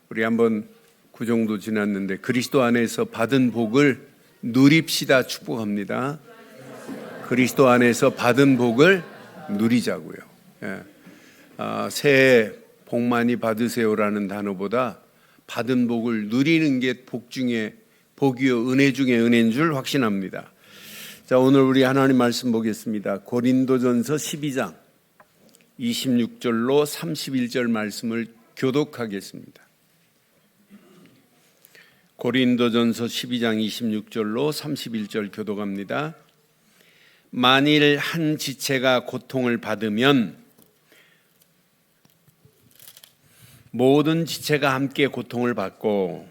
우리 한번 그 정도 지났는데 그리스도 안에서 받은 복을 누립시다. 축복합니다. 그리스도 안에서 받은 복을 누리자고요. 새해 복 많이 받으세요라는 단어보다 받은 복을 누리는 게 복 중에 복이요 은혜 중에 은혜인 줄 확신합니다. 자, 오늘 우리 하나님 말씀 보겠습니다. 고린도전서 12장 26절로 31절 말씀을 교독하겠습니다. 고린도전서 12장 26절로 31절 교독합니다. 만일 한 지체가 고통을 받으면 모든 지체가 함께 고통을 받고,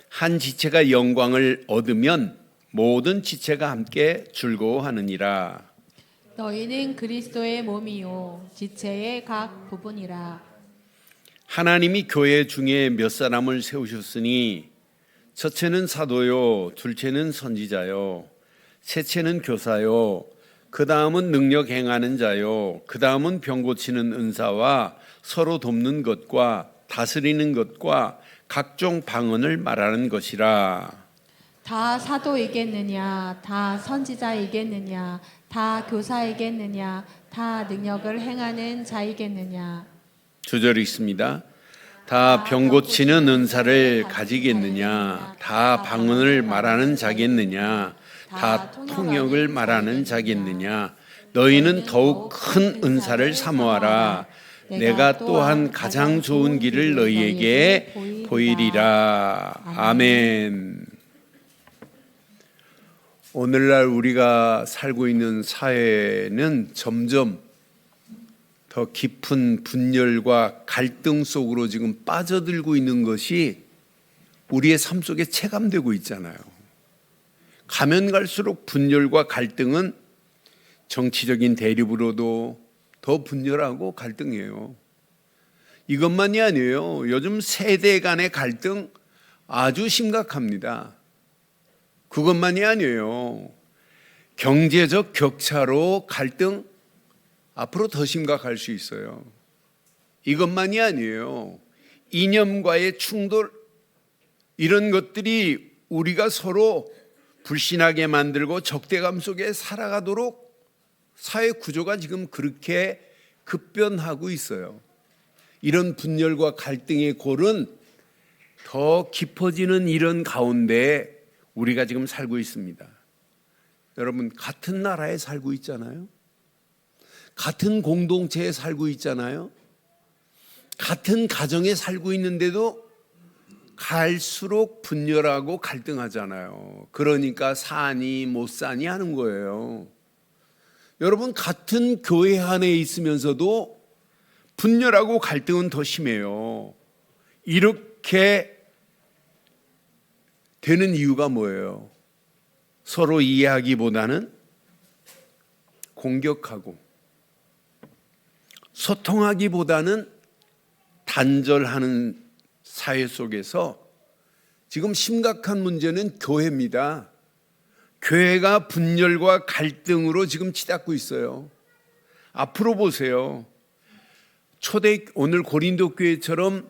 한 지체가 영광을 얻으면 모든 지체가 함께 즐거워하느니라. 너희는 그리스도의 몸이요 지체의 각 부분이라. 하나님이 교회 중에 몇 사람을 세우셨으니 첫째는 사도요, 둘째는 선지자요, 셋째는 교사요, 그 다음은 능력 행하는 자요, 그 다음은 병 고치는 은사와 서로 돕는 것과 다스리는 것과 각종 방언을 말하는 것이라. 다 사도이겠느냐, 다 선지자이겠느냐, 다 교사이겠느냐, 다 능력을 행하는 자이겠느냐. 주절이 있습니다. 다 병 고치는 은사를 가지겠느냐, 다 방언을 말하는 자겠느냐, 다 통역을 말하는 자겠느냐. 너희는 더욱 큰 은사를 사모하라. 내가 또한 가장 좋은 길을 너희에게 보이리라. 아멘. 오늘날 우리가 살고 있는 사회는 점점 더 깊은 분열과 갈등 속으로 지금 빠져들고 있는 것이 우리의 삶 속에 체감되고 있잖아요. 가면 갈수록 분열과 갈등은 정치적인 대립으로도 더 분열하고 갈등이에요. 이것만이 아니에요. 요즘 세대 간의 갈등 아주 심각합니다. 그것만이 아니에요. 경제적 격차로 갈등 앞으로 더 심각할 수 있어요. 이것만이 아니에요. 이념과의 충돌, 이런 것들이 우리가 서로 불신하게 만들고 적대감 속에 살아가도록 사회 구조가 지금 그렇게 급변하고 있어요. 이런 분열과 갈등의 골은 더 깊어지는 이런 가운데 우리가 지금 살고 있습니다. 여러분, 같은 나라에 살고 있잖아요. 같은 공동체에 살고 있잖아요. 같은 가정에 살고 있는데도 갈수록 분열하고 갈등하잖아요. 그러니까 사니 못 사니 하는 거예요. 여러분, 같은 교회 안에 있으면서도 분열하고 갈등은 더 심해요. 이렇게 되는 이유가 뭐예요? 서로 이해하기보다는 공격하고, 소통하기보다는 단절하는 사회 속에서 지금 심각한 문제는 교회입니다. 교회가 분열과 갈등으로 지금 치닫고 있어요. 앞으로 보세요. 오늘 고린도 교회처럼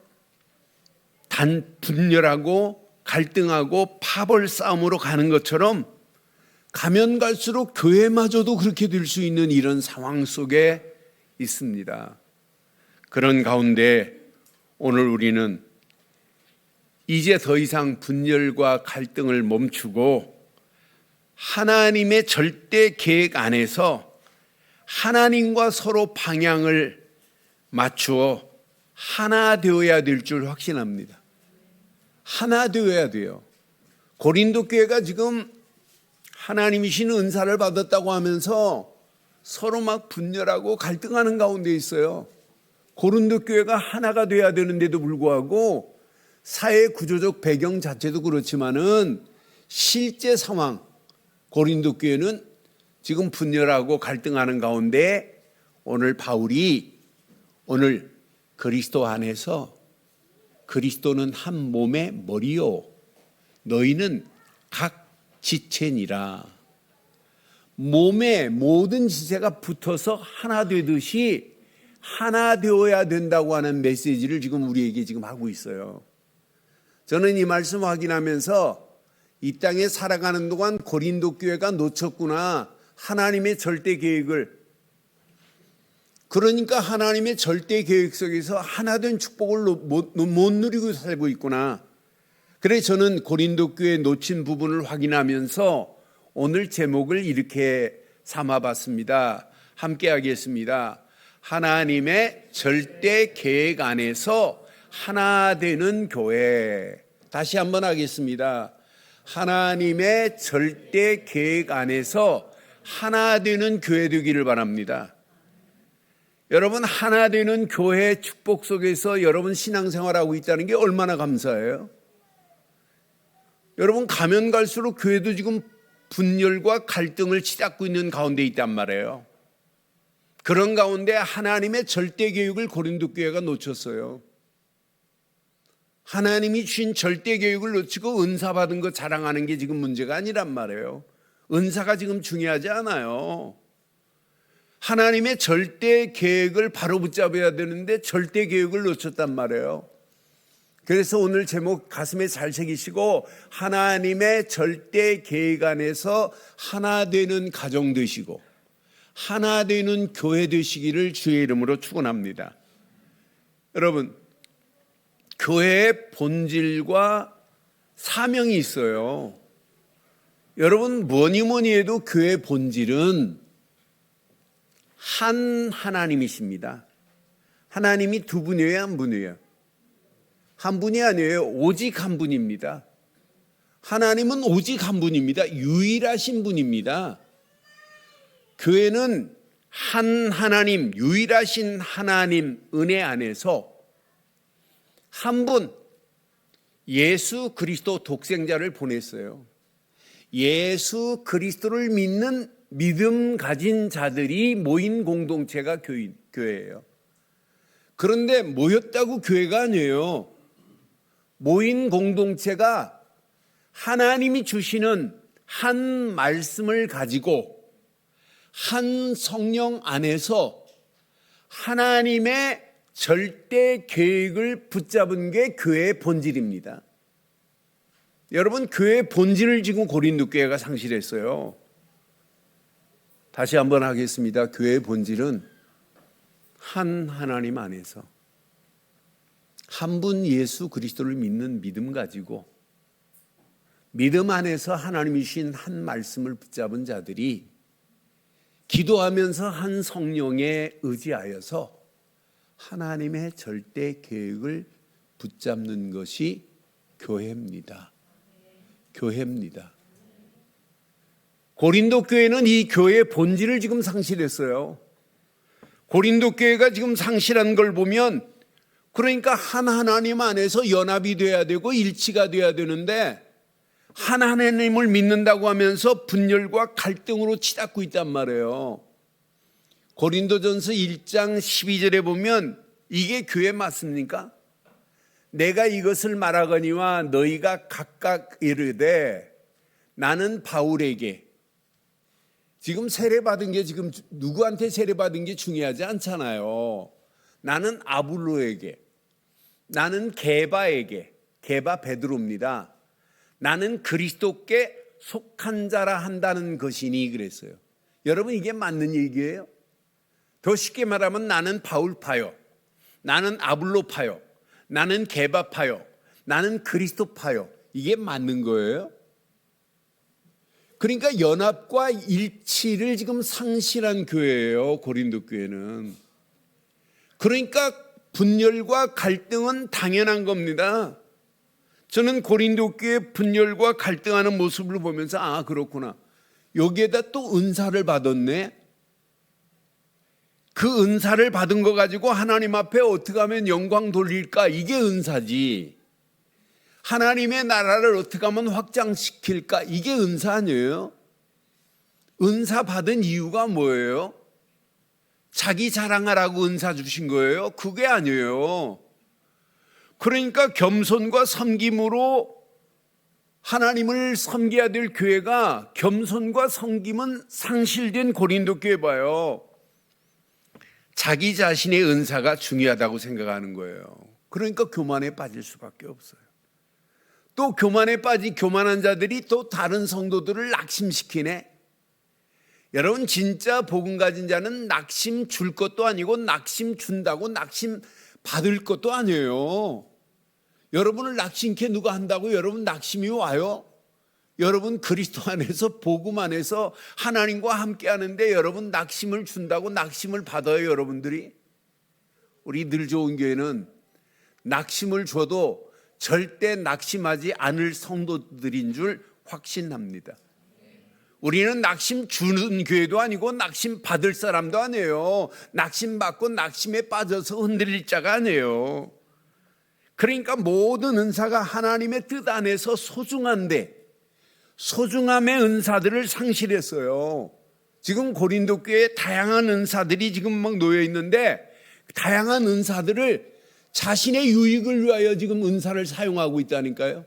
분열하고 갈등하고 파벌 싸움으로 가는 것처럼 가면 갈수록 교회마저도 그렇게 될 수 있는 이런 상황 속에 있습니다. 그런 가운데 오늘 우리는 이제 더 이상 분열과 갈등을 멈추고 하나님의 절대 계획 안에서 하나님과 서로 방향을 맞추어 하나 되어야 될 줄 확신합니다. 하나 되어야 돼요. 고린도 교회가 지금 하나님이신 은사를 받았다고 하면서 서로 막 분열하고 갈등하는 가운데 있어요. 고린도 교회가 하나가 돼야 되는데도 불구하고 사회 구조적 배경 자체도 그렇지만은 실제 상황, 고린도 교회는 지금 분열하고 갈등하는 가운데 오늘 바울이 오늘 그리스도 안에서 그리스도는 한 몸의 머리요 너희는 각 지체니라. 몸에 모든 지체가 붙어서 하나 되듯이 하나 되어야 된다고 하는 메시지를 지금 우리에게 지금 하고 있어요. 저는 이 말씀 확인하면서 이 땅에 살아가는 동안 고린도 교회가 놓쳤구나. 하나님의 절대 계획을. 그러니까 하나님의 절대 계획 속에서 하나된 축복을 못 누리고 살고 있구나. 그래서 저는 고린도 교회에 놓친 부분을 확인하면서 오늘 제목을 이렇게 삼아봤습니다. 함께 하겠습니다. 하나님의 절대 계획 안에서 하나 되는 교회. 다시 한번 하겠습니다. 하나님의 절대 계획 안에서 하나 되는 교회 되기를 바랍니다. 여러분, 하나 되는 교회 축복 속에서 여러분 신앙생활하고 있다는 게 얼마나 감사해요. 여러분, 가면 갈수록 교회도 지금 분열과 갈등을 치닫고 있는 가운데 있단 말이에요. 그런 가운데 하나님의 절대 계획을 고린도 교회가 놓쳤어요. 하나님이 주신 절대 계획을 놓치고 은사 받은 거 자랑하는 게 지금 문제가 아니란 말이에요. 은사가 지금 중요하지 않아요. 하나님의 절대 계획을 바로 붙잡아야 되는데 절대 계획을 놓쳤단 말이에요. 그래서 오늘 제목 가슴에 잘 새기시고 하나님의 절대 계획 안에서 하나 되는 가정 되시고 하나 되는 교회 되시기를 주의 이름으로 축원합니다. 여러분, 교회의 본질과 사명이 있어요. 여러분, 뭐니 해도 교회의 본질은 한 하나님이십니다. 하나님이 두 분이에요, 한 분이에요? 한 분이 아니에요. 오직 한 분입니다. 하나님은 오직 한 분입니다. 유일하신 분입니다. 교회는 한 하나님, 유일하신 하나님 은혜 안에서 한 분, 예수 그리스도 독생자를 보냈어요. 예수 그리스도를 믿는 믿음 가진 자들이 모인 공동체가 교회예요. 그런데 모였다고 교회가 아니에요. 모인 공동체가 하나님이 주시는 한 말씀을 가지고 한 성령 안에서 하나님의 절대 계획을 붙잡은 게 교회의 본질입니다. 여러분, 교회의 본질을 지금 고린도 교회가 상실했어요. 다시 한번 하겠습니다. 교회의 본질은 한 하나님 안에서 한 분 예수 그리스도를 믿는 믿음 가지고 믿음 안에서 하나님이 주신 한 말씀을 붙잡은 자들이 기도하면서 한 성령에 의지하여서 하나님의 절대 계획을 붙잡는 것이 교회입니다. 교회입니다. 고린도 교회는 이 교회의 본질을 지금 상실했어요. 고린도 교회가 지금 상실한 걸 보면 그러니까 한 하나님 안에서 연합이 돼야 되고 일치가 돼야 되는데 한 하나님을 믿는다고 하면서 분열과 갈등으로 치닫고 있단 말이에요. 고린도전서 1장 12절에 보면 이게 교회 맞습니까? 내가 이것을 말하거니와 너희가 각각 이르되 나는 바울에게, 지금 세례받은 게 지금 누구한테 세례받은 게 중요하지 않잖아요. 나는 아볼로에게, 나는 게바에게, 게바 베드로입니다. 나는 그리스도께 속한 자라 한다는 것이니 그랬어요. 여러분, 이게 맞는 얘기예요? 더 쉽게 말하면 나는 바울파요, 나는 아볼로파요, 나는 게바파요, 나는 그리스도파요. 이게 맞는 거예요? 그러니까 연합과 일치를 지금 상실한 교회예요, 고린도 교회는. 그러니까 분열과 갈등은 당연한 겁니다. 저는 고린도 교회 분열과 갈등하는 모습을 보면서 아, 그렇구나. 여기에다 또 은사를 받았네. 그 은사를 받은 거 가지고 하나님 앞에 어떻게 하면 영광 돌릴까? 이게 은사지. 하나님의 나라를 어떻게 하면 확장시킬까? 이게 은사 아니에요? 은사 받은 이유가 뭐예요? 자기 자랑하라고 은사 주신 거예요? 그게 아니에요. 그러니까 겸손과 섬김으로 하나님을 섬겨야 될 교회가 겸손과 섬김은 상실된 고린도 교회 봐요. 자기 자신의 은사가 중요하다고 생각하는 거예요. 그러니까 교만에 빠질 수밖에 없어요. 또 교만에 빠진 교만한 자들이 또 다른 성도들을 낙심시키네. 여러분, 진짜 복음 가진 자는 낙심 줄 것도 아니고 낙심 준다고 낙심 받을 것도 아니에요. 여러분을 낙심케 누가 한다고 여러분 낙심이 와요? 여러분 그리스도 안에서 복음 안에서 하나님과 함께 하는데 여러분 낙심을 준다고 낙심을 받아요, 여러분들이? 우리 늘 좋은 교회는 낙심을 줘도 절대 낙심하지 않을 성도들인 줄 확신합니다. 우리는 낙심 주는 교회도 아니고 낙심 받을 사람도 아니에요. 낙심 받고 낙심에 빠져서 흔들릴 자가 아니에요. 그러니까 모든 은사가 하나님의 뜻 안에서 소중한데 소중함의 은사들을 상실했어요. 지금 고린도 교회에 다양한 은사들이 지금 막 놓여 있는데 다양한 은사들을 자신의 유익을 위하여 지금 은사를 사용하고 있다니까요.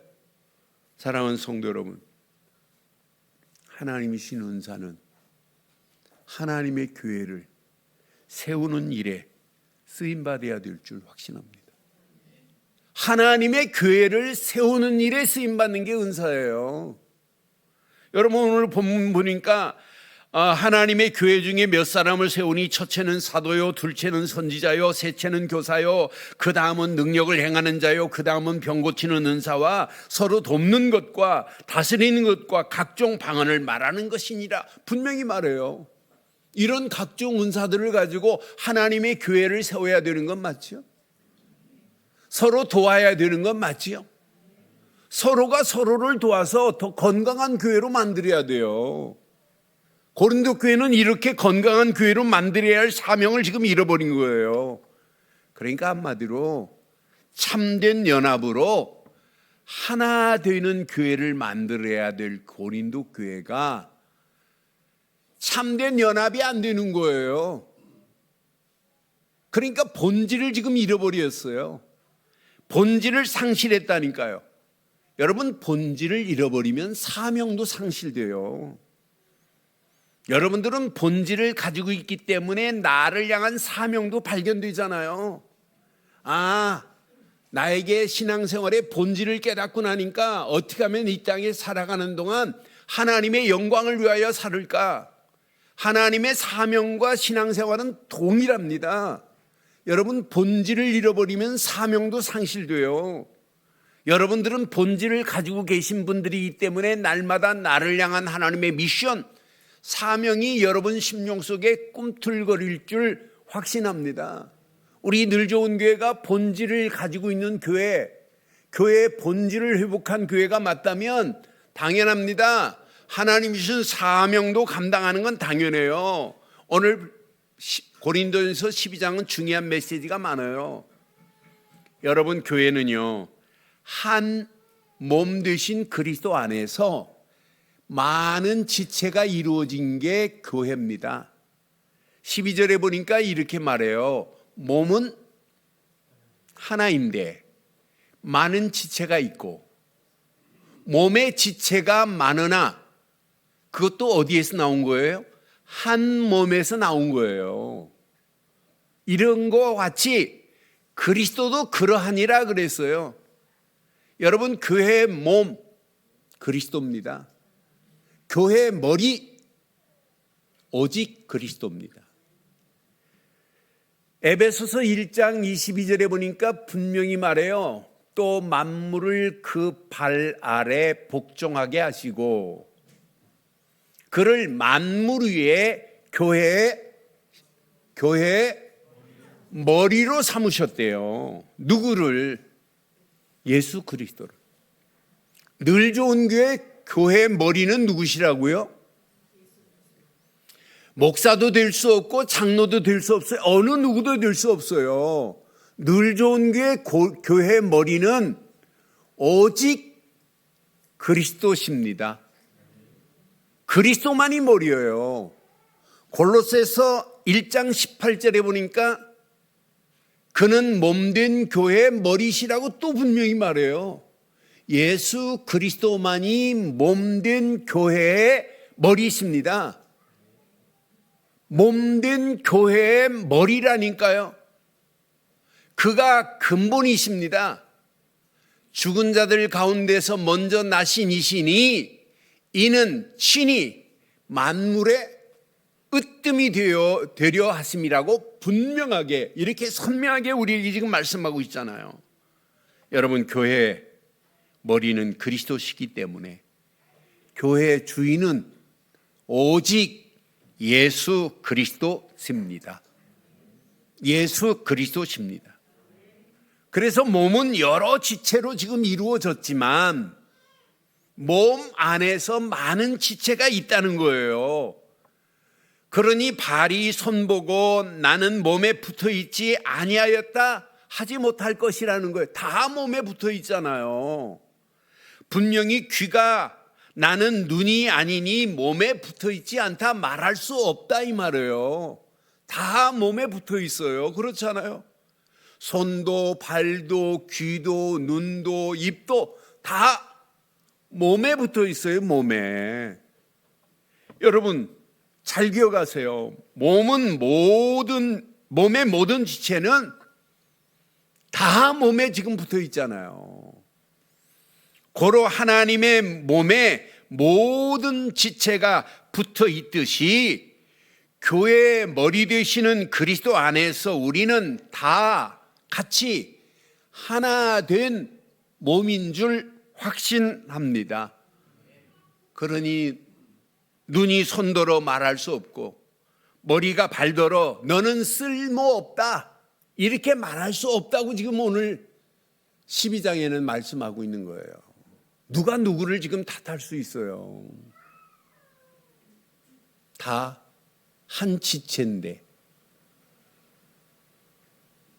사랑하는 성도 여러분, 하나님이 주신 은사는 하나님의 교회를 세우는 일에 쓰임받아야 될 줄 확신합니다. 하나님의 교회를 세우는 일에 쓰임받는 게 은사예요. 여러분, 오늘 본문 보니까 하나님의 교회 중에 몇 사람을 세우니 첫째는 사도요, 둘째는 선지자요, 셋째는 교사요, 그 다음은 능력을 행하는 자요, 그 다음은 병 고치는 은사와 서로 돕는 것과 다스리는 것과 각종 방언을 말하는 것이니라. 분명히 말해요. 이런 각종 은사들을 가지고 하나님의 교회를 세워야 되는 건 맞죠? 서로 도와야 되는 건 맞지요? 서로가 서로를 도와서 더 건강한 교회로 만들어야 돼요. 고린도 교회는 이렇게 건강한 교회로 만들어야 할 사명을 지금 잃어버린 거예요. 그러니까 한마디로 참된 연합으로 하나 되는 교회를 만들어야 될 고린도 교회가 참된 연합이 안 되는 거예요. 그러니까 본질을 지금 잃어버렸어요. 본질을 상실했다니까요. 여러분, 본질을 잃어버리면 사명도 상실돼요. 여러분들은 본질을 가지고 있기 때문에 나를 향한 사명도 발견되잖아요. 나에게 신앙생활의 본질을 깨닫고 나니까 어떻게 하면 이 땅에 살아가는 동안 하나님의 영광을 위하여 살을까? 하나님의 사명과 신앙생활은 동일합니다. 여러분, 본질을 잃어버리면 사명도 상실돼요. 여러분들은 본질을 가지고 계신 분들이기 때문에 날마다 나를 향한 하나님의 미션, 사명이 여러분 심령 속에 꿈틀거릴 줄 확신합니다. 우리 늘 좋은 교회가 본질을 가지고 있는 교회, 교회의 본질을 회복한 교회가 맞다면 당연합니다. 하나님이 주신 사명도 감당하는 건 당연해요. 오늘 고린도전서 12장은 중요한 메시지가 많아요. 여러분, 교회는요, 한 몸 되신 그리스도 안에서 많은 지체가 이루어진 게 교회입니다. 12절에 보니까 이렇게 말해요. 몸은 하나인데 많은 지체가 있고 몸의 지체가 많으나 그것도 어디에서 나온 거예요? 한 몸에서 나온 거예요. 이런 거 같이 그리스도도 그러하니라 그랬어요. 여러분, 교회의 몸 그리스도입니다. 교회의 머리 오직 그리스도입니다. 에베소서 1장 22절에 보니까 분명히 말해요. 또 만물을 그 발 아래 복종하게 하시고 그를 만물 위에 교회의 머리로 삼으셨대요. 누구를? 예수 그리스도를. 늘 좋은 교회의 머리는 누구시라고요? 목사도 될 수 없고 장로도 될 수 없어요. 어느 누구도 될 수 없어요. 늘 좋은 교회의 머리는 오직 그리스도십니다. 그리스도만이 머리예요. 골로새서 1장 18절에 보니까 그는 몸된 교회의 머리시라고 또 분명히 말해요. 예수 그리스도만이 몸된 교회의 머리십니다. 몸된 교회의 머리라니까요. 그가 근본이십니다. 죽은 자들 가운데서 먼저 나신 이시니 이는 친히 만물의 으뜸이 되려 하심이라고 분명하게 이렇게 선명하게 우리에게 지금 말씀하고 있잖아요. 여러분, 교회 머리는 그리스도시기 때문에 교회의 주인은 오직 예수 그리스도십니다. 예수 그리스도십니다. 그래서 몸은 여러 지체로 지금 이루어졌지만 몸 안에서 많은 지체가 있다는 거예요. 그러니 발이 손보고 나는 몸에 붙어 있지 아니하였다 하지 못할 것이라는 거예요. 다 몸에 붙어 있잖아요. 분명히 귀가 나는 눈이 아니니 몸에 붙어 있지 않다 말할 수 없다 이 말이에요. 다 몸에 붙어 있어요. 그렇잖아요. 손도 발도 귀도 눈도 입도 다 몸에 붙어 있어요. 몸에. 여러분 잘 기억하세요. 몸의 모든 지체는 다 몸에 지금 붙어 있잖아요. 고로 하나님의 몸에 모든 지체가 붙어 있듯이 교회의 머리 되시는 그리스도 안에서 우리는 다 같이 하나 된 몸인 줄 확신합니다. 그러니 눈이 손더러 말할 수 없고 머리가 발더러 너는 쓸모없다 이렇게 말할 수 없다고 지금 오늘 12장에는 말씀하고 있는 거예요. 누가 누구를 지금 탓할 수 있어요? 다 한 지체인데.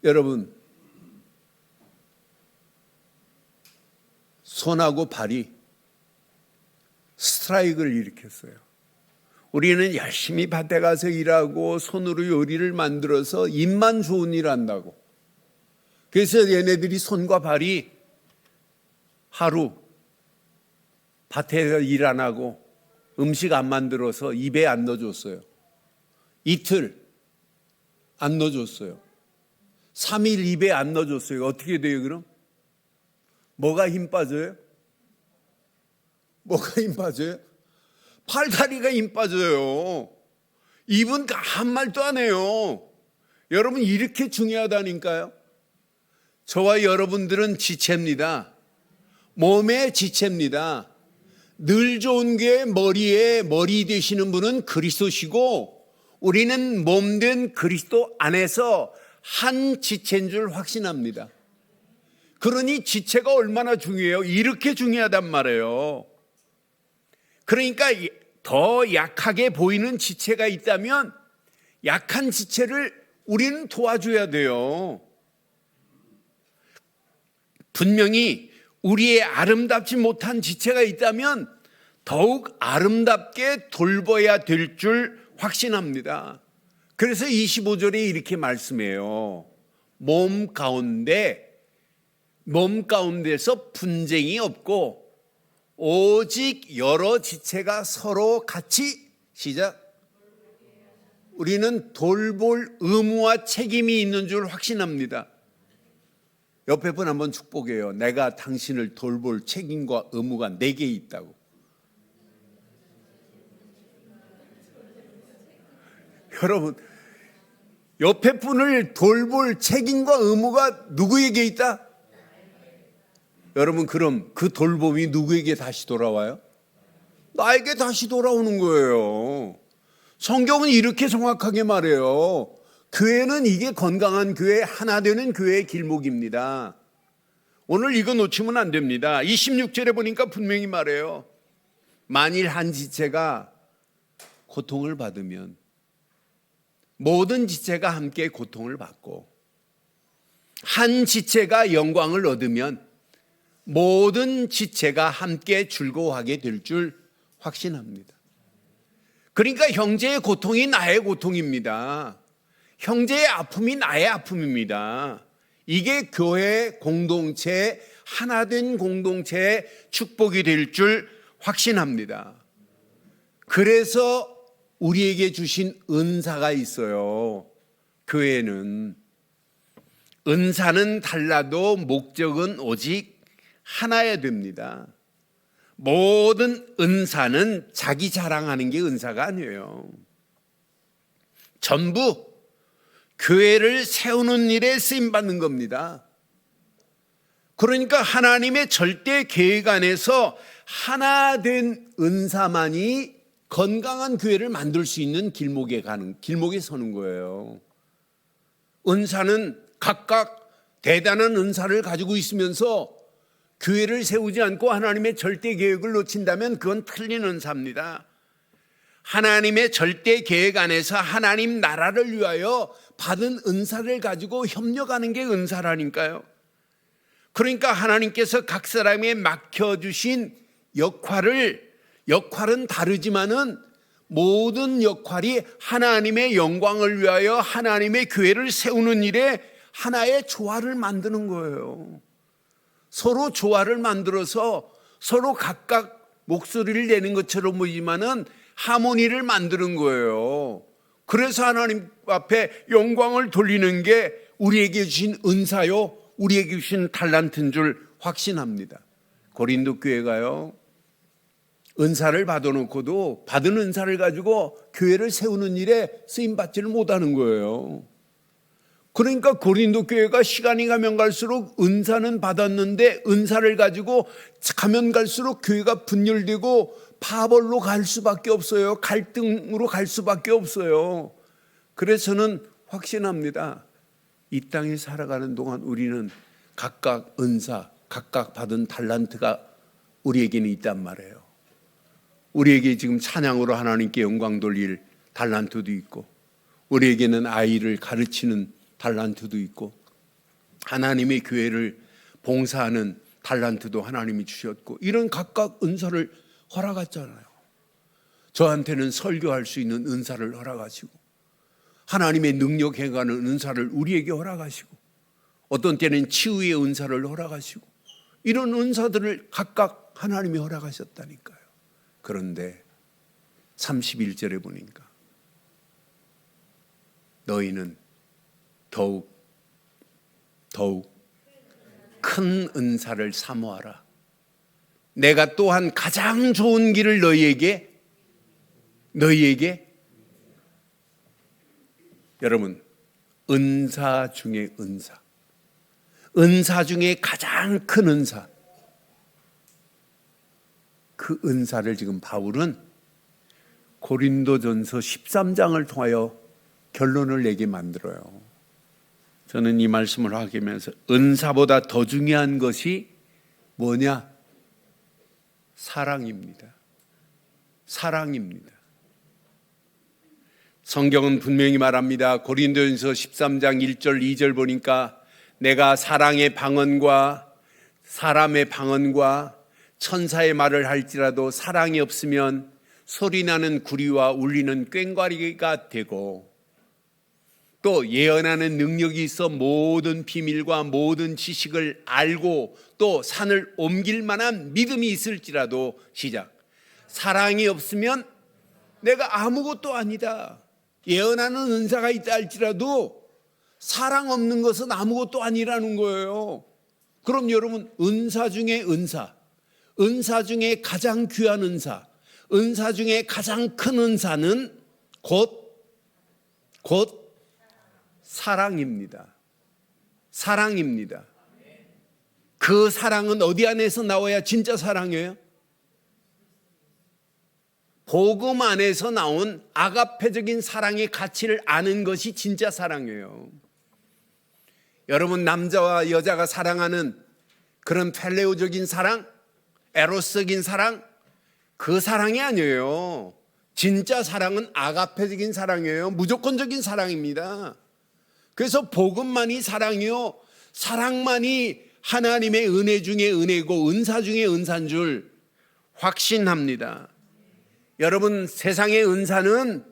여러분, 손하고 발이 스트라이크를 일으켰어요. 우리는 열심히 밭에 가서 일하고 손으로 요리를 만들어서 입만 좋은 일 한다고. 그래서 얘네들이 손과 발이 하루 밭에서 일 안 하고 음식 안 만들어서 입에 안 넣어줬어요. 이틀 안 넣어줬어요. 3일 입에 안 넣어줬어요. 어떻게 돼요 그럼? 뭐가 힘 빠져요? 뭐가 힘 빠져요? 팔다리가 힘 빠져요. 입은 한 말도 안 해요. 여러분 이렇게 중요하다니까요. 저와 여러분들은 지체입니다. 몸의 지체입니다. 늘 좋은 게 머리에 머리 되시는 분은 그리스도시고 우리는 몸된 그리스도 안에서 한 지체인 줄 확신합니다. 그러니 지체가 얼마나 중요해요? 이렇게 중요하단 말이에요. 그러니까 더 약하게 보이는 지체가 있다면 약한 지체를 우리는 도와줘야 돼요. 분명히 우리의 아름답지 못한 지체가 있다면 더욱 아름답게 돌봐야 될 줄 확신합니다. 그래서 25절에 이렇게 말씀해요. 몸 가운데서 분쟁이 없고 오직 여러 지체가 서로 같이 시작. 우리는 돌볼 의무와 책임이 있는 줄 확신합니다. 옆에 분 한번 축복해요. 내가 당신을 돌볼 책임과 의무가 내게 있다고. 여러분, 옆에 분을 돌볼 책임과 의무가 누구에게 있다? 여러분, 그럼 그 돌봄이 누구에게 다시 돌아와요? 나에게 다시 돌아오는 거예요. 성경은 이렇게 정확하게 말해요. 교회는 이게 건강한 교회, 하나 되는 교회의 길목입니다. 오늘 이거 놓치면 안 됩니다. 26절에 보니까 분명히 말해요. 만일 한 지체가 고통을 받으면 모든 지체가 함께 고통을 받고 한 지체가 영광을 얻으면 모든 지체가 함께 즐거워하게 될 줄 확신합니다. 그러니까 형제의 고통이 나의 고통입니다. 형제의 아픔이 나의 아픔입니다. 이게 교회 공동체, 하나된 공동체의 축복이 될 줄 확신합니다. 그래서 우리에게 주신 은사가 있어요. 교회는 은사는 달라도 목적은 오직 하나야 됩니다. 모든 은사는 자기 자랑하는 게 은사가 아니에요. 전부 교회를 세우는 일에 쓰임받는 겁니다. 그러니까 하나님의 절대 계획 안에서 하나 된 은사만이 건강한 교회를 만들 수 있는 길목에 서는 거예요. 은사는 각각 대단한 은사를 가지고 있으면서 교회를 세우지 않고 하나님의 절대 계획을 놓친다면 그건 틀린 은사입니다. 하나님의 절대 계획 안에서 하나님 나라를 위하여 받은 은사를 가지고 협력하는 게 은사라니까요. 그러니까 하나님께서 각 사람에 맡겨주신 역할은 다르지만은 모든 역할이 하나님의 영광을 위하여 하나님의 교회를 세우는 일에 하나의 조화를 만드는 거예요. 서로 조화를 만들어서 서로 각각 목소리를 내는 것처럼 보이지만은 하모니를 만드는 거예요. 그래서 하나님 앞에 영광을 돌리는 게 우리에게 주신 은사요, 우리에게 주신 달란트인 줄 확신합니다. 고린도 교회가요, 은사를 받아놓고도 받은 은사를 가지고 교회를 세우는 일에 쓰임받지를 못하는 거예요. 그러니까 고린도 교회가 시간이 가면 갈수록 은사는 받았는데 은사를 가지고 가면 갈수록 교회가 분열되고 파벌로 갈 수밖에 없어요. 갈등으로 갈 수밖에 없어요. 그래서 저는 확신합니다. 이 땅에 살아가는 동안 우리는 각각 은사, 각각 받은 달란트가 우리에게는 있단 말이에요. 우리에게 지금 찬양으로 하나님께 영광 돌릴 달란트도 있고, 우리에게는 아이를 가르치는 달란트도 있고, 하나님의 교회를 봉사하는 달란트도 하나님이 주셨고, 이런 각각 은사를 허락했잖아요. 저한테는 설교할 수 있는 은사를 허락하시고, 하나님의 능력 행하는 은사를 우리에게 허락하시고, 어떤 때는 치유의 은사를 허락하시고, 이런 은사들을 각각 하나님이 허락하셨다니까요. 그런데 31절에 보니까 너희는 더욱 큰 은사를 사모하라. 내가 또한 가장 좋은 길을 너희에게 여러분, 은사 중에 은사 중에 가장 큰 은사, 그 은사를 지금 바울은 고린도전서 13장을 통하여 결론을 내게 만들어요. 저는 이 말씀을 하면서 은사보다 더 중요한 것이 뭐냐? 사랑입니다. 사랑입니다. 성경은 분명히 말합니다. 고린도전서 13장 1절 2절 보니까 내가 사랑의 방언과 사람의 방언과 천사의 말을 할지라도 사랑이 없으면 소리나는 구리와 울리는 꽹과리가 되고, 또 예언하는 능력이 있어 모든 비밀과 모든 지식을 알고 또 산을 옮길 만한 믿음이 있을지라도, 시작, 사랑이 없으면 내가 아무것도 아니다. 예언하는 은사가 있다 할지라도 사랑 없는 것은 아무것도 아니라는 거예요. 그럼 여러분, 은사 중에 은사 중에 가장 귀한 은사 중에 가장 큰 은사는 곧 사랑입니다. 사랑입니다. 그 사랑은 어디 안에서 나와야 진짜 사랑이에요? 복음 안에서 나온 아가페적인 사랑의 가치를 아는 것이 진짜 사랑이에요. 여러분, 남자와 여자가 사랑하는 그런 펠레오적인 사랑, 에로스적인 사랑, 그 사랑이 아니에요. 진짜 사랑은 아가페적인 사랑이에요. 무조건적인 사랑입니다. 그래서 복음만이 사랑이요, 사랑만이 하나님의 은혜 중에 은혜고 은사 중에 은사인 줄 확신합니다. 여러분, 세상의 은사는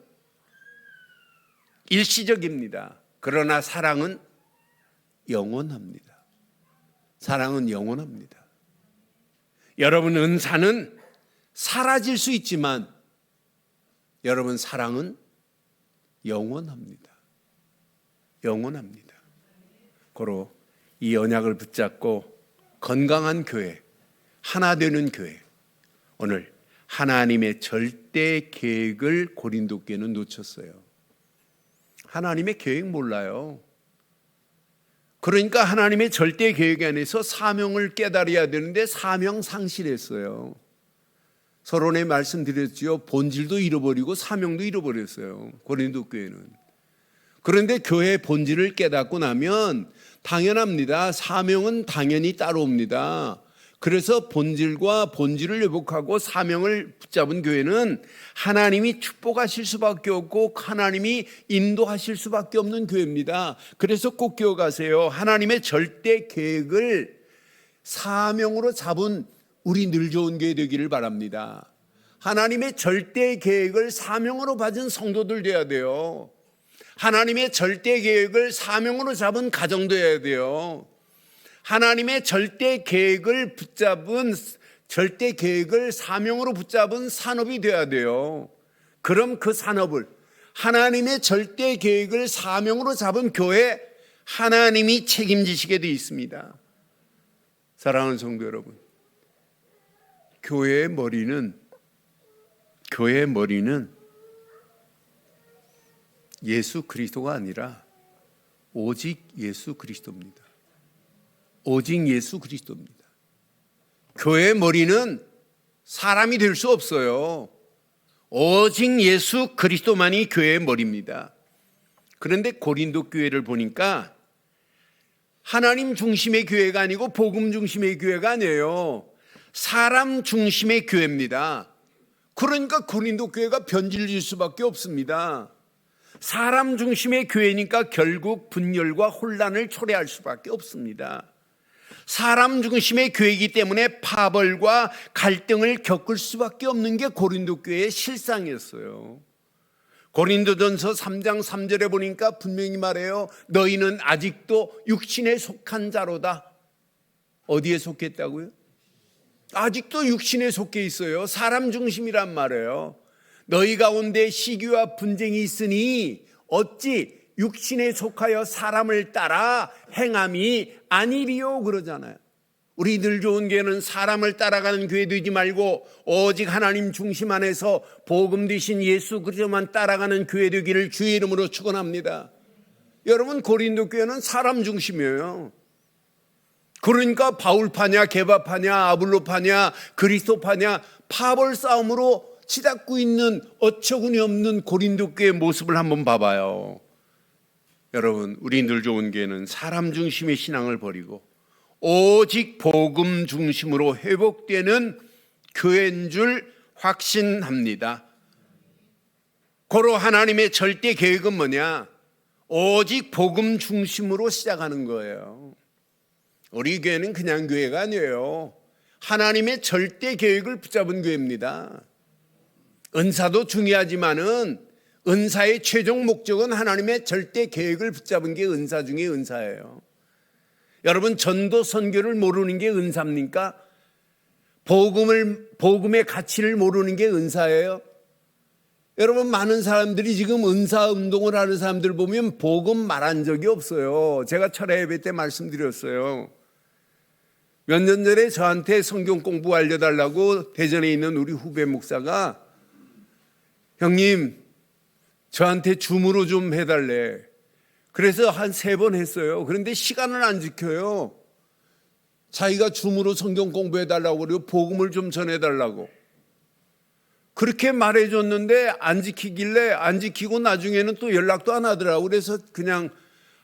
일시적입니다. 그러나 사랑은 영원합니다. 사랑은 영원합니다. 여러분, 은사는 사라질 수 있지만 여러분, 사랑은 영원합니다. 영원합니다. 고로 이 언약을 붙잡고 건강한 교회, 하나 되는 교회. 오늘 하나님의 절대 계획을 고린도 교회는 놓쳤어요. 하나님의 계획 몰라요. 그러니까 하나님의 절대 계획 안에서 사명을 깨달아야 되는데 사명 상실했어요. 서론에 말씀드렸지요. 본질도 잃어버리고 사명도 잃어버렸어요. 고린도 교회는. 그런데 교회의 본질을 깨닫고 나면 당연합니다. 사명은 당연히 따라옵니다. 그래서 본질을 회복하고 사명을 붙잡은 교회는 하나님이 축복하실 수밖에 없고 하나님이 인도하실 수밖에 없는 교회입니다. 그래서 꼭 기억하세요. 하나님의 절대 계획을 사명으로 잡은 우리 늘 좋은 교회 되기를 바랍니다. 하나님의 절대 계획을 사명으로 받은 성도들 돼야 돼요. 하나님의 절대 계획을 사명으로 잡은 가정 돼야 돼요. 하나님의 절대 계획을 사명으로 붙잡은 산업이 돼야 돼요. 그럼 그 산업을 하나님의 절대 계획을 사명으로 잡은 교회 하나님이 책임지시게 되어 있습니다. 사랑하는 성도 여러분, 교회의 머리는 예수 그리스도가 아니라 오직 예수 그리스도입니다. 오직 예수 그리스도입니다. 교회의 머리는 사람이 될 수 없어요. 오직 예수 그리스도만이 교회의 머리입니다. 그런데 고린도 교회를 보니까 하나님 중심의 교회가 아니고 복음 중심의 교회가 아니에요. 사람 중심의 교회입니다. 그러니까 고린도 교회가 변질될 수밖에 없습니다. 사람 중심의 교회니까 결국 분열과 혼란을 초래할 수밖에 없습니다. 사람 중심의 교회이기 때문에 파벌과 갈등을 겪을 수밖에 없는 게 고린도 교회의 실상이었어요. 고린도전서 3장 3절에 보니까 분명히 말해요. 너희는 아직도 육신에 속한 자로다. 어디에 속했다고요? 아직도 육신에 속해 있어요. 사람 중심이란 말이에요. 너희 가운데 시기와 분쟁이 있으니 어찌 육신에 속하여 사람을 따라 행함이 아니리요 그러잖아요. 우리 늘 좋은 교회는 사람을 따라가는 교회 되지 말고 오직 하나님 중심 안에서 복음 되신 예수 그리스도만 따라가는 교회 되기를 주의 이름으로 축원합니다. 여러분, 고린도 교회는 사람 중심이에요. 그러니까 바울파냐 게바파냐 아볼로파냐 그리스도파냐 파벌 싸움으로 치닫고 있는 어처구니 없는 고린도 교회의 모습을 한번 봐봐요. 여러분, 우리 늘 좋은 교회는 사람 중심의 신앙을 버리고 오직 복음 중심으로 회복되는 교회인 줄 확신합니다. 고로 하나님의 절대 계획은 뭐냐? 오직 복음 중심으로 시작하는 거예요. 우리 교회는 그냥 교회가 아니에요. 하나님의 절대 계획을 붙잡은 교회입니다. 은사도 중요하지만은 은사의 최종 목적은 하나님의 절대 계획을 붙잡은 게 은사 중에 은사예요. 여러분, 전도 선교를 모르는 게 은사입니까? 복음의 가치를 모르는 게 은사예요? 여러분, 많은 사람들이 지금 은사 운동을 하는 사람들 보면 복음 말한 적이 없어요. 제가 철야 예배 때 말씀드렸어요. 몇 년 전에 저한테 성경 공부 알려달라고 대전에 있는 우리 후배 목사가 형님, 저한테 줌으로 좀 해달래. 그래서 한 3번 했어요. 그런데 시간을 안 지켜요. 자기가 줌으로 성경 공부해달라고 그리고 복음을 좀 전해달라고. 그렇게 말해줬는데 안 지키길래 안 지키고 나중에는 또 연락도 안 하더라고. 그래서 그냥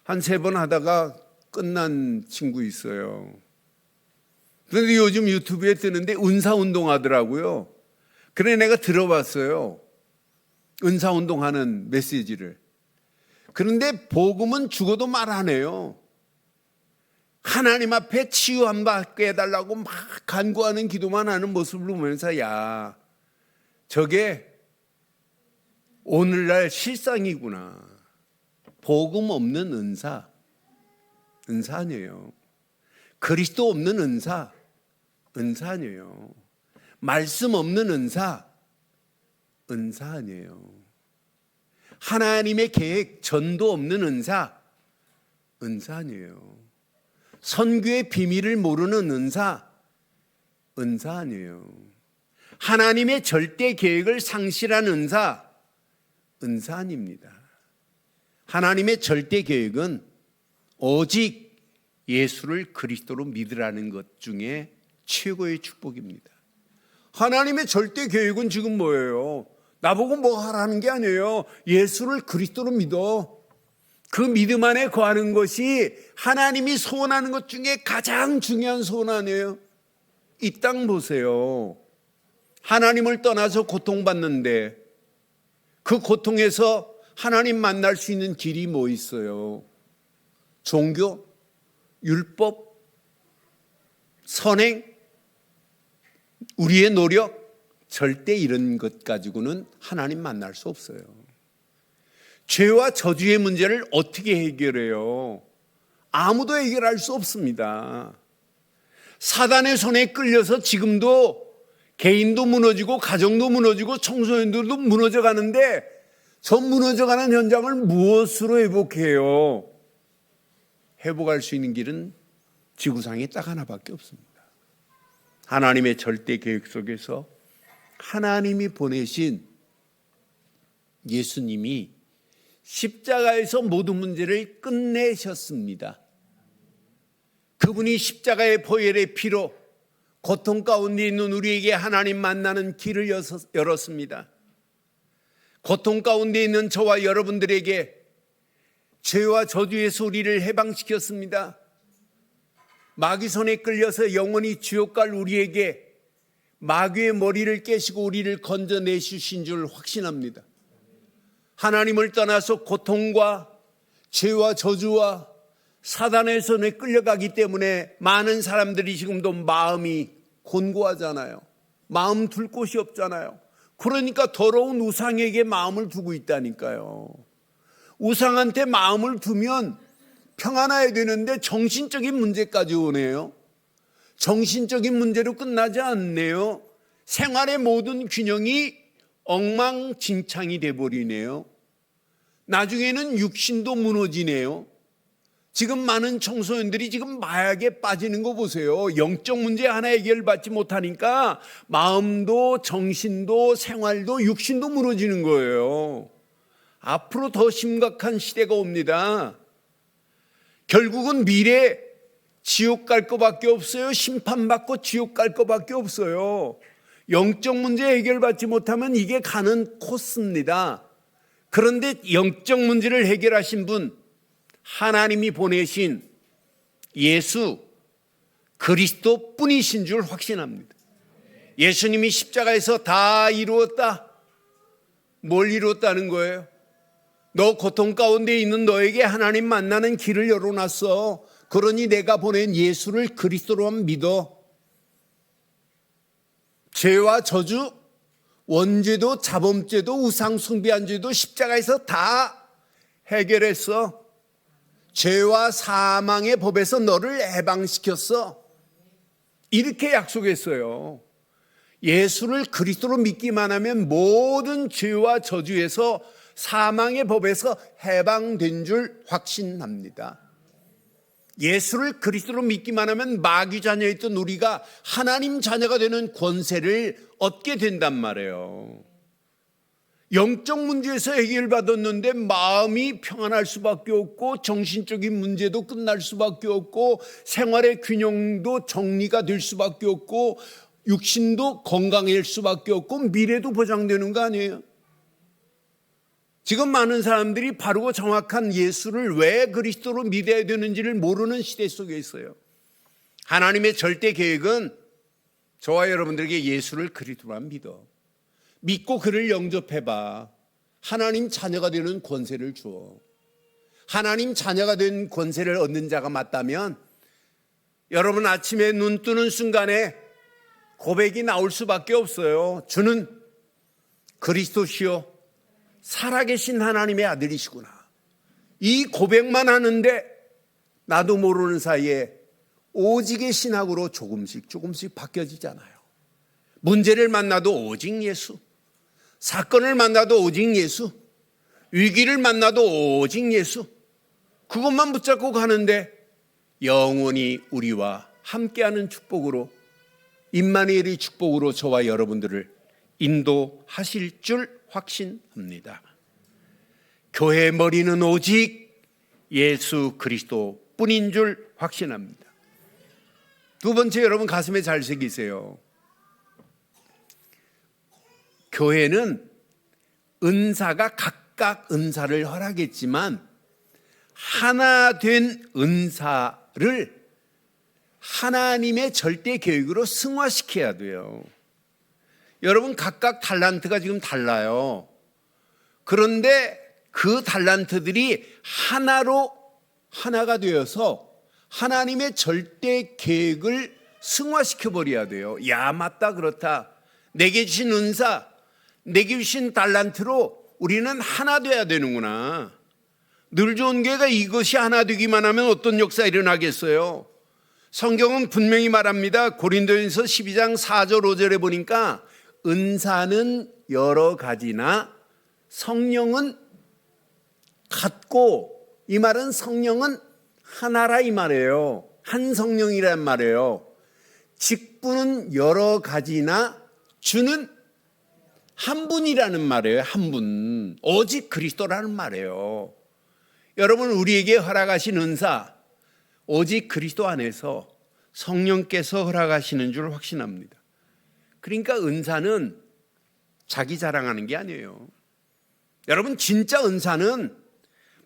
한 3번 하다가 끝난 친구 있어요. 그런데 요즘 유튜브에 뜨는데 은사운동 하더라고요. 그래 내가 들어봤어요. 은사운동하는 메시지를. 그런데 복음은 죽어도 말 안 해요. 하나님 앞에 치유함 받게 해달라고 막 간구하는 기도만 하는 모습을 보면서 야, 저게 오늘날 실상이구나. 복음 없는 은사 아니에요. 그리스도 없는 은사 아니에요. 말씀 없는 은사 아니에요. 하나님의 계획, 전도 없는 은사 아니에요. 선교의 비밀을 모르는 은사 은사 아니에요. 하나님의 절대 계획을 상실한 은사 아닙니다. 하나님의 절대 계획은 오직 예수를 그리스도로 믿으라는 것 중에 최고의 축복입니다. 하나님의 절대 계획은 지금 뭐예요? 나보고 뭐 하라는 게 아니에요. 예수를 그리스도로 믿어. 그 믿음 안에 거하는 것이 하나님이 소원하는 것 중에 가장 중요한 소원 아니에요? 이 땅 보세요. 하나님을 떠나서 고통받는데 그 고통에서 하나님 만날 수 있는 길이 뭐 있어요? 종교, 율법, 선행, 우리의 노력, 절대 이런 것 가지고는 하나님 만날 수 없어요. 죄와 저주의 문제를 어떻게 해결해요? 아무도 해결할 수 없습니다. 사단의 손에 끌려서 지금도 개인도 무너지고 가정도 무너지고 청소년들도 무너져 가는데 저 무너져가는 현장을 무엇으로 회복해요? 회복할 수 있는 길은 지구상에 딱 하나밖에 없습니다. 하나님의 절대 계획 속에서 하나님이 보내신 예수님이 십자가에서 모든 문제를 끝내셨습니다. 그분이 십자가의 보혈의 피로 고통 가운데 있는 우리에게 하나님 만나는 길을 열었습니다. 고통 가운데 있는 저와 여러분들에게 죄와 저주에서 우리를 해방시켰습니다. 마귀 손에 끌려서 영원히 지옥 갈 우리에게 마귀의 머리를 깨시고 우리를 건져내주신 줄 확신합니다. 하나님을 떠나서 고통과 죄와 저주와 사단의 손에 끌려가기 때문에 많은 사람들이 지금도 마음이 곤고하잖아요. 마음 둘 곳이 없잖아요. 그러니까 더러운 우상에게 마음을 두고 있다니까요. 우상한테 마음을 두면 평안해야 되는데 정신적인 문제까지 오네요. 정신적인 문제로 끝나지 않네요. 생활의 모든 균형이 엉망진창이 돼버리네요. 나중에는 육신도 무너지네요. 지금 많은 청소년들이 지금 마약에 빠지는 거 보세요. 영적 문제 하나 해결받지 못하니까 마음도 정신도 생활도 육신도 무너지는 거예요. 앞으로 더 심각한 시대가 옵니다. 결국은 미래 지옥 갈 거밖에 없어요. 심판받고 지옥 갈 거밖에 없어요. 영적 문제 해결받지 못하면 이게 가는 코스입니다. 그런데 영적 문제를 해결하신 분, 하나님이 보내신 예수 그리스도 뿐이신 줄 확신합니다. 예수님이 십자가에서 다 이루었다. 뭘 이루었다는 거예요? 너 고통 가운데 있는 너에게 하나님 만나는 길을 열어놨어. 그러니 내가 보낸 예수를 그리스도로만 믿어. 죄와 저주, 원죄도 자범죄도 우상 숭배한 죄도 십자가에서 다 해결했어. 죄와 사망의 법에서 너를 해방시켰어. 이렇게 약속했어요. 예수를 그리스도로 믿기만 하면 모든 죄와 저주에서 사망의 법에서 해방된 줄 확신합니다. 예수를 그리스도로 믿기만 하면 마귀 자녀였던 우리가 하나님 자녀가 되는 권세를 얻게 된단 말이에요. 영적 문제에서 해결받았는데 마음이 평안할 수밖에 없고 정신적인 문제도 끝날 수밖에 없고 생활의 균형도 정리가 될 수밖에 없고 육신도 건강할 수밖에 없고 미래도 보장되는 거 아니에요? 지금 많은 사람들이 바르고 정확한 예수를 왜 그리스도로 믿어야 되는지를 모르는 시대 속에 있어요. 하나님의 절대 계획은 저와 여러분들에게 예수를 그리스도로만 믿고 그를 영접해봐. 하나님 자녀가 되는 권세를 주어. 하나님 자녀가 된 권세를 얻는 자가 맞다면 여러분 아침에 눈 뜨는 순간에 고백이 나올 수밖에 없어요. 주는 그리스도시요 살아계신 하나님의 아들이시구나. 이 고백만 하는데 나도 모르는 사이에 오직의 신학으로 조금씩 바뀌어지잖아요. 문제를 만나도 오직 예수, 사건을 만나도 오직 예수, 위기를 만나도 오직 예수, 그것만 붙잡고 가는데 영원히 우리와 함께하는 축복으로 임마누엘의 축복으로 저와 여러분들을 인도하실 줄 확신합니다. 교회의 머리는 오직 예수 그리스도 뿐인 줄 확신합니다. 두 번째, 여러분 가슴에 잘 새기세요. 교회는 은사가 각각 은사를 허락했지만 하나 된 은사를 하나님의 절대 계획으로 승화시켜야 돼요. 여러분 각각 달란트가 지금 달라요. 그런데 그 달란트들이 하나가 되어서 하나님의 절대 계획을 승화시켜 버려야 돼요. 야, 맞다, 그렇다. 내게 주신 은사, 내게 주신 달란트로 우리는 하나 돼야 되는구나. 늘 좋은 교회가 이것이 하나 되기만 하면 어떤 역사 일어나겠어요? 성경은 분명히 말합니다. 고린도전서 12장 4절 5절에 보니까 은사는 여러 가지나 성령은 같고, 이 말은 성령은 하나라 이 말이에요. 한 성령이란 말이에요. 직분은 여러 가지나 주는 한 분이라는 말이에요. 한 분, 오직 그리스도라는 말이에요. 여러분, 우리에게 허락하신 은사 오직 그리스도 안에서 성령께서 허락하시는 줄 확신합니다. 그러니까 은사는 자기 자랑하는 게 아니에요. 여러분, 진짜 은사는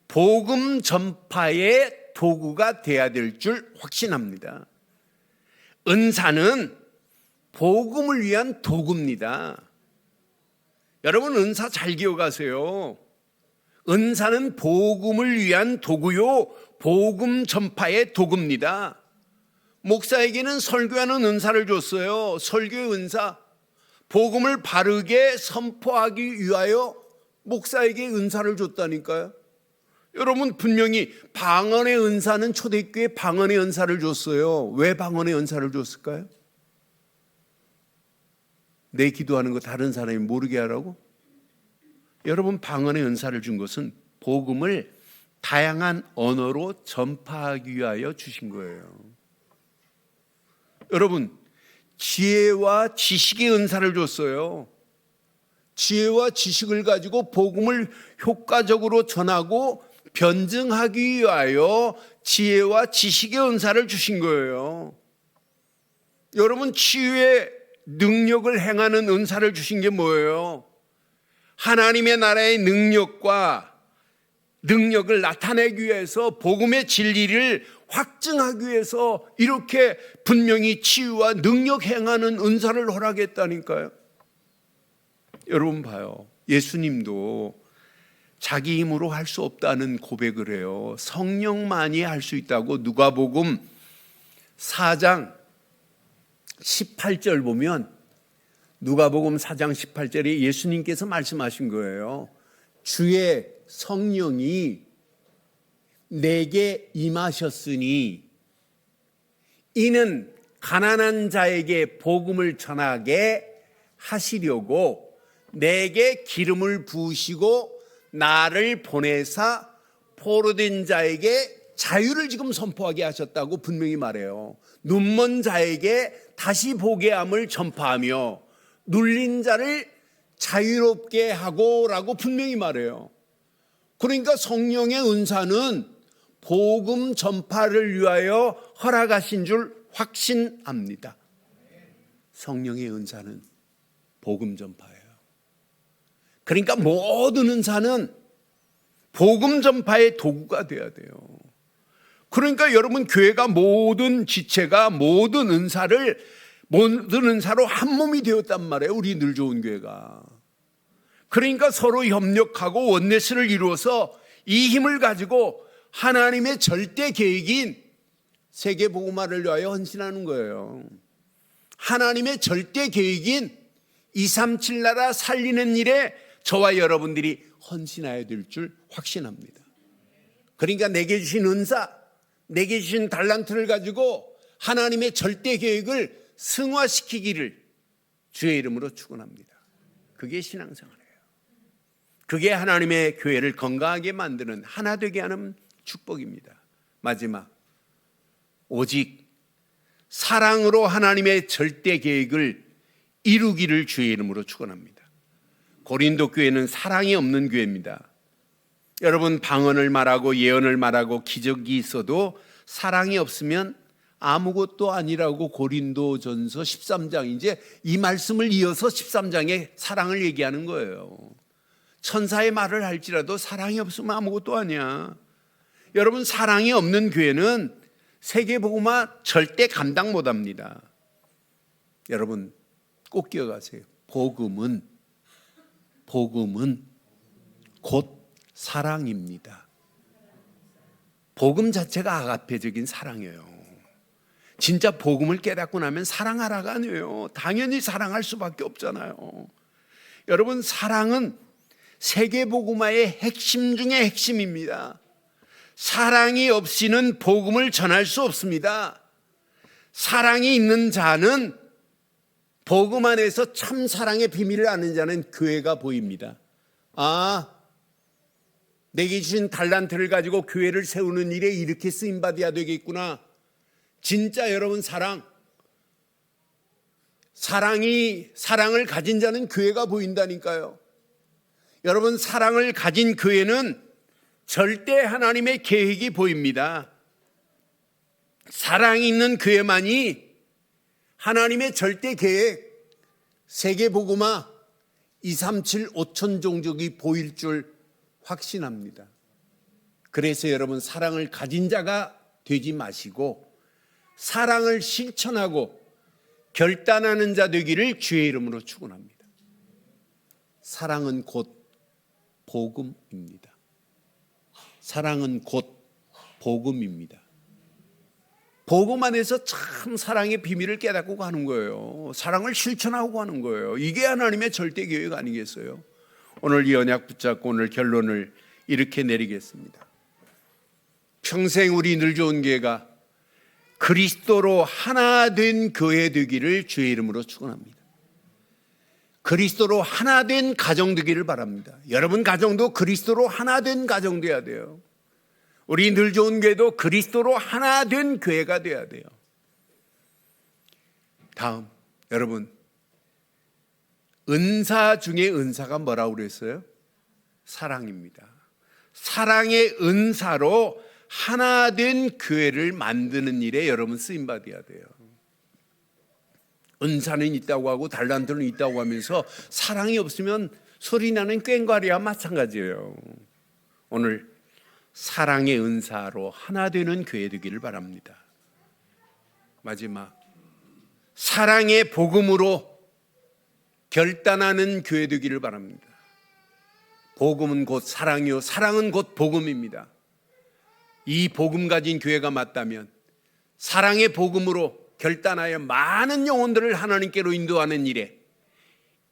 복음 전파의 도구가 돼야 될 줄 확신합니다. 은사는 복음을 위한 도구입니다. 여러분, 은사 잘 기억하세요. 은사는 복음을 위한 도구요, 복음 전파의 도구입니다. 목사에게는 설교하는 은사를 줬어요. 설교의 은사, 복음을 바르게 선포하기 위하여 목사에게 은사를 줬다니까요. 여러분, 분명히 방언의 은사는 초대교회에 방언의 은사를 줬어요. 왜 방언의 은사를 줬을까요? 내 기도하는 거 다른 사람이 모르게 하라고? 여러분, 방언의 은사를 준 것은 복음을 다양한 언어로 전파하기 위하여 주신 거예요. 여러분, 지혜와 지식의 은사를 줬어요. 지혜와 지식을 가지고 복음을 효과적으로 전하고 변증하기 위하여 지혜와 지식의 은사를 주신 거예요. 여러분, 치유의 능력을 행하는 은사를 주신 게 뭐예요? 하나님의 나라의 능력을 나타내기 위해서, 복음의 진리를 확증하기 위해서 이렇게 분명히 치유와 능력 행하는 은사를 허락했다니까요. 여러분 봐요. 예수님도 자기 힘으로 할 수 없다는 고백을 해요. 성령만이 할 수 있다고. 누가복음 4장 18절 보면, 누가복음 4장 18절에 예수님께서 말씀하신 거예요. 주의 성령이 내게 임하셨으니 이는 가난한 자에게 복음을 전하게 하시려고 내게 기름을 부으시고 나를 보내사 포로된 자에게 자유를 지금 선포하게 하셨다고 분명히 말해요. 눈먼 자에게 다시 보게 함을 전파하며 눌린 자를 자유롭게 하고 라고 분명히 말해요. 그러니까 성령의 은사는 복음 전파를 위하여 허락하신 줄 확신합니다. 성령의 은사는 복음 전파예요. 그러니까 모든 은사는 복음 전파의 도구가 돼야 돼요. 그러니까 여러분, 교회가 모든 지체가 모든 은사로 한 몸이 되었단 말이에요. 우리 늘 좋은 교회가. 그러니까 서로 협력하고 원네스를 이루어서 이 힘을 가지고 하나님의 절대 계획인 세계 복음화를 위하여 헌신하는 거예요. 하나님의 절대 계획인 237 나라 살리는 일에 저와 여러분들이 헌신해야 될 줄 확신합니다. 그러니까 내게 주신 은사, 내게 주신 달란트를 가지고 하나님의 절대 계획을 승화시키기를 주의 이름으로 축원합니다. 그게 신앙생활이에요. 그게 하나님의 교회를 건강하게 만드는, 하나 되게 하는 축복입니다. 마지막, 오직 사랑으로 하나님의 절대 계획을 이루기를 주의 이름으로 축원합니다. 고린도 교회는 사랑이 없는 교회입니다. 여러분, 방언을 말하고 예언을 말하고 기적이 있어도 사랑이 없으면 아무것도 아니라고 고린도전서 13장, 이제 이 말씀을 이어서 13장에 사랑을 얘기하는 거예요. 천사의 말을 할지라도 사랑이 없으면 아무것도 아니야. 여러분, 사랑이 없는 교회는 세계복음화 절대 감당 못합니다. 여러분, 꼭 기억하세요. 복음은 곧 사랑입니다. 복음 자체가 아가페적인 사랑이에요. 진짜 복음을 깨닫고 나면 사랑하라가 아니에요. 당연히 사랑할 수밖에 없잖아요. 여러분, 사랑은 세계복음화의 핵심 중의 핵심입니다. 사랑이 없이는 복음을 전할 수 없습니다. 사랑이 있는 자는, 복음 안에서 참 사랑의 비밀을 아는 자는 교회가 보입니다. 아, 내게 주신 달란트를 가지고 교회를 세우는 일에 이렇게 쓰임받아야 되겠구나. 진짜 여러분, 사랑을 가진 자는 교회가 보인다니까요. 여러분, 사랑을 가진 교회는 절대 하나님의 계획이 보입니다. 사랑이 있는 교회만이 하나님의 절대 계획, 세계복음화 237 5천 종족이 보일 줄 확신합니다. 그래서 여러분, 사랑을 가진 자가 되지 마시고 사랑을 실천하고 결단하는 자 되기를 주의 이름으로 축원합니다. 사랑은 곧 복음입니다. 사랑은 곧 복음입니다. 복음 안에서 참 사랑의 비밀을 깨닫고 가는 거예요. 사랑을 실천하고 가는 거예요. 이게 하나님의 절대 계획 아니겠어요? 오늘 이 언약 붙잡고 오늘 결론을 이렇게 내리겠습니다. 평생 우리 늘 좋은 교회가 그리스도로 하나 된 교회 되기를 주의 이름으로 축원합니다. 그리스도로 하나 된 가정 되기를 바랍니다. 여러분 가정도 그리스도로 하나 된 가정 돼야 돼요. 우리 늘 좋은 교회도 그리스도로 하나 된 교회가 돼야 돼요. 다음, 여러분, 은사 중에 은사가 뭐라고 그랬어요? 사랑입니다. 사랑의 은사로 하나 된 교회를 만드는 일에 여러분 쓰임받아야 돼요. 은사는 있다고 하고 달란트는 있다고 하면서 사랑이 없으면 소리나는 꽹과리와 마찬가지예요. 오늘 사랑의 은사로 하나 되는 교회 되기를 바랍니다. 마지막, 사랑의 복음으로 결단하는 교회 되기를 바랍니다. 복음은 곧 사랑이요 사랑은 곧 복음입니다. 이 복음 가진 교회가 맞다면 사랑의 복음으로 결단하여 많은 영혼들을 하나님께로 인도하는 일에,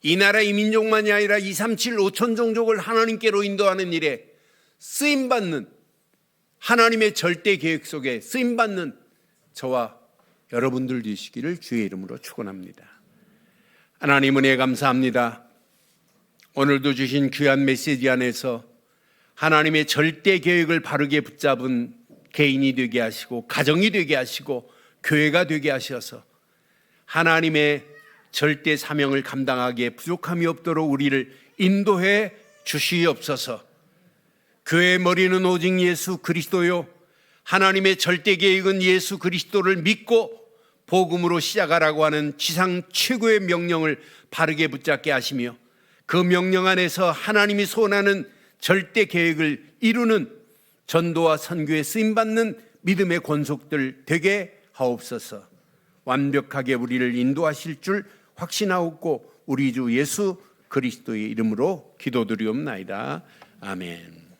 이 나라 이 민족만이 아니라 237 5천 종족을 하나님께로 인도하는 일에 쓰임받는, 하나님의 절대 계획 속에 쓰임받는 저와 여러분들 되시기를 주의 이름으로 축원합니다. 하나님 은혜 감사합니다. 오늘도 주신 귀한 메시지 안에서 하나님의 절대 계획을 바르게 붙잡은 개인이 되게 하시고 가정이 되게 하시고 교회가 되게 하셔서 하나님의 절대 사명을 감당하기에 부족함이 없도록 우리를 인도해 주시옵소서. 교회의 머리는 오직 예수 그리스도요, 하나님의 절대 계획은 예수 그리스도를 믿고 복음으로 시작하라고 하는 지상 최고의 명령을 바르게 붙잡게 하시며 그 명령 안에서 하나님이 소원하는 절대 계획을 이루는 전도와 선교에 쓰임받는 믿음의 권속들 되게 하옵소서. 완벽하게 우리를 인도하실 줄 확신하옵고 우리 주 예수 그리스도의 이름으로 기도드리옵나이다. 아멘.